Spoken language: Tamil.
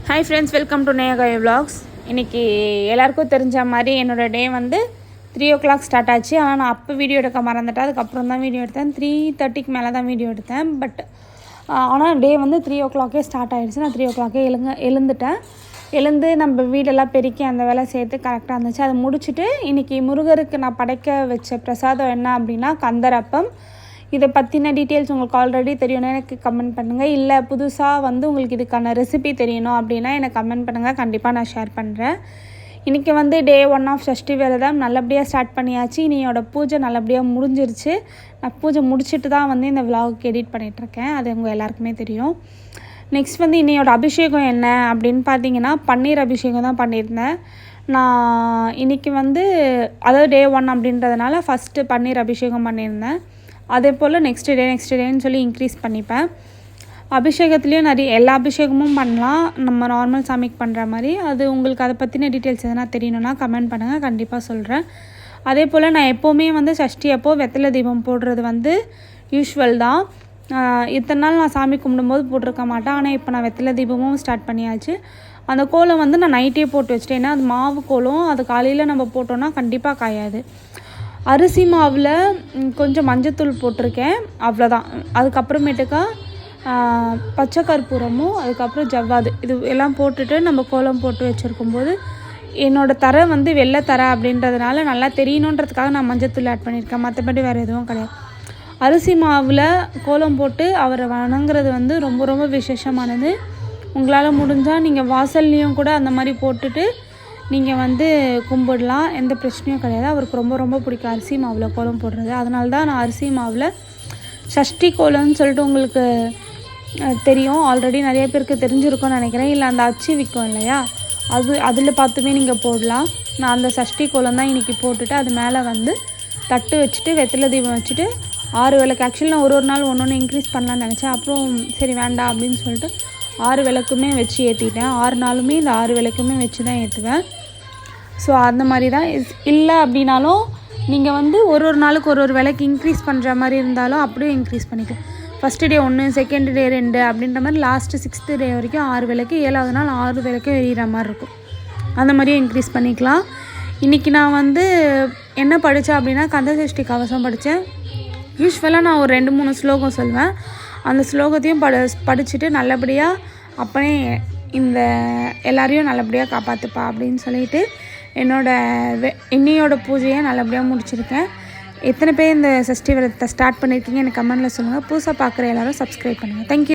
ஹாய் ஃப்ரெண்ட்ஸ், வெல்கம் டு நேயகாய் vlogs. இன்றைக்கி எல்லாேருக்கும் தெரிஞ்ச மாதிரி என்னோடய டே வந்து 3 o'clock ஸ்டார்ட் ஆச்சு. ஆனால் நான் அப்போ வீடியோ எடுக்க மறந்துட்டேன். அதுக்கப்புறம் தான் வீடியோ எடுத்தேன். 3:30க்கு மேலே தான் வீடியோ எடுத்தேன். ஆனால் டே வந்து 3 o'clockே ஸ்டார்ட் ஆகிடுச்சு. நான் 3 o'clockே எழுந்து நம்ம வீடெல்லாம் பெருக்கி அந்த வேலை சேர்த்து கரெக்டாக இருந்துச்சு. அதை முடிச்சுட்டு இன்றைக்கி முருகருக்கு நான் படைக்க வச்ச பிரசாதம் என்ன அப்படின்னா கந்தரப்பம். இதை பற்றின டீட்டெயில்ஸ் உங்களுக்கு ஆல்ரெடி தெரியணும்னா எனக்கு கமெண்ட் பண்ணுங்கள். இல்லை புதுசாக வந்து உங்களுக்கு இதுக்கான ரெசிபி தெரியணும் அப்படின்னா எனக்கு கமெண்ட் பண்ணுங்கள். கண்டிப்பாக நான் ஷேர் பண்ணுறேன். இன்றைக்கி வந்து டே 1 ஆஃப் சஷ்டி விரதம் நல்லபடியாக ஸ்டார்ட் பண்ணியாச்சு. இனியோட பூஜை நல்லபடியாக முடிஞ்சிருச்சு. நான் பூஜை முடிச்சுட்டு தான் வந்து இந்த விலாகுக்கு எடிட் பண்ணிகிட்ருக்கேன். அது உங்கள் எல்லாருக்குமே தெரியும். நெக்ஸ்ட் வந்து இன்னையோட அபிஷேகம் என்ன அப்படின்னு பார்த்தீங்கன்னா பன்னீர் அபிஷேகம் தான் பண்ணியிருந்தேன். நான் இன்றைக்கி வந்து அதாவது டே 1 அப்படின்றதுனால ஃபஸ்ட்டு பன்னீர் அபிஷேகம் பண்ணியிருந்தேன். அதே போல் நெக்ஸ்ட் டேன்னு சொல்லி இன்க்ரீஸ் பண்ணிப்பேன். அபிஷேகத்துலேயும் எல்லா அபிஷேகமும் பண்ணலாம், நம்ம நார்மல் சாமிக்கு பண்ணுற மாதிரி. அது உங்களுக்கு அதை பற்றின டீட்டெயில்ஸ் எதனா தெரியணுன்னா கமெண்ட் பண்ணுங்கள், கண்டிப்பாக சொல்கிறேன். அதே போல் நான் எப்போவுமே வந்து சஷ்டி அப்போது வெத்தலை தீபம் போடுறது வந்து யூஷுவல் தான். இத்தனை நாள் நான் சாமி கும்பிடும்போது போட்டிருக்க மாட்டேன். ஆனால் இப்போ நான் வெத்தலை தீபமும் ஸ்டார்ட் பண்ணியாச்சு. அந்த கோலம் வந்து நான் நைட்டே போட்டு வச்சுட்டேன். ஏன்னா அது மாவு கோலம், அது காலையில் நம்ம போட்டோன்னா கண்டிப்பாக காயாது. அரிசி மாவில் கொஞ்சம் மஞ்சத்தூள் போட்டிருக்கேன், அவ்வளோதான். அதுக்கப்புறமேட்டுக்கா பச்சை கற்பூரமும் அதுக்கப்புறம் ஜவ்வாது இது எல்லாம் போட்டுட்டு நம்ம கோலம் போட்டு வச்சுருக்கும்போது என்னோடய தரை வந்து வெள்ளை தரை அப்படின்றதுனால நல்லா தெரியணுன்றதுக்காக நான் மஞ்சத்தூள் ஆட் பண்ணியிருக்கேன். மற்றபடி வேறு எதுவும் கிடையாது. அரிசி மாவில் கோலம் போட்டு அவரை வணங்குறது வந்து ரொம்ப ரொம்ப விசேஷமானது. உங்களால் முடிஞ்சால் நீங்கள் வாசல்லையும் கூட அந்த மாதிரி போட்டுட்டு நீங்கள் வந்து கும்பிடலாம், எந்த பிரச்சனையும் கிடையாது. அவருக்கு ரொம்ப ரொம்ப பிடிக்கும் அரிசி மாவில் கோலம் போடுறது. அதனால தான் நான் அரிசி மாவில் சஷ்டி கோலம்னு சொல்லிட்டு உங்களுக்கு தெரியும், ஆல்ரெடி நிறைய பேருக்கு தெரிஞ்சிருக்கும்னு நினைக்கிறேன். இல்லை அந்த அச்சு விற்கும் இல்லையா, அதில் பார்த்துமே நீங்கள் போடலாம். நான் அந்த சஷ்டி கோலம் தான் இன்றைக்கி போட்டுட்டு அது மேலே வந்து தட்டு வச்சுட்டு வெத்தலை தீபம் வச்சுட்டு 6 விளக்கு. ஆக்சுவலி நான் ஒரு நாள் ஒன்று இன்க்ரீஸ் பண்ணலான்னு நினச்சேன். அப்புறம் சரி வேண்டாம் அப்படின்னு சொல்லிட்டு 6 விளக்குமே வச்சு ஏற்றிட்டேன். 6 நாளுமே இந்த 6 விளக்குமே வச்சு தான் ஏற்றுவேன். ஸோ அந்த மாதிரி தான். இல்லை அப்படின்னாலும் நீங்கள் வந்து ஒரு நாளுக்கு ஒரு விலைக்கு இன்க்ரீஸ் பண்ணுற மாதிரி இருந்தாலும் அப்படியே இன்க்ரீஸ் பண்ணிக்கலாம். ஃபஸ்ட்டு டே 1, செகண்ட் டே 2 அப்படின்ற மாதிரி லாஸ்ட்டு 6th டே வரைக்கும் 6 விலைக்கு, 7வது நாள் 6 விலைக்கு எரியிற மாதிரி இருக்கும். அந்த மாதிரியே இன்க்ரீஸ் பண்ணிக்கலாம். இன்றைக்கி நான் வந்து என்ன படித்தேன் அப்படின்னா கந்தசஷ்டி கவசம் படித்தேன். யூஸ்வலாக நான் ஒரு 2-3 ஸ்லோகம் சொல்வேன். அந்த ஸ்லோகத்தையும் படிச்சுட்டு நல்லபடியாக அப்பனே இந்த எல்லாரையும் நல்லபடியாக காப்பாற்றுப்பா அப்படின்னு சொல்லிட்டு இன்னையோட பூஜையை நல்லபடியாக முடிச்சிருக்கேன். எத்தனை பேர் இந்த சஷ்டி விரதத்தை ஸ்டார்ட் பண்ணியிருக்கீங்க எனக்கு கமெண்ட்டில் சொல்லுங்கள். புதுசாக பார்க்குற எல்லோரும் சப்ஸ்கிரைப் பண்ணுங்கள். தேங்க்யூ.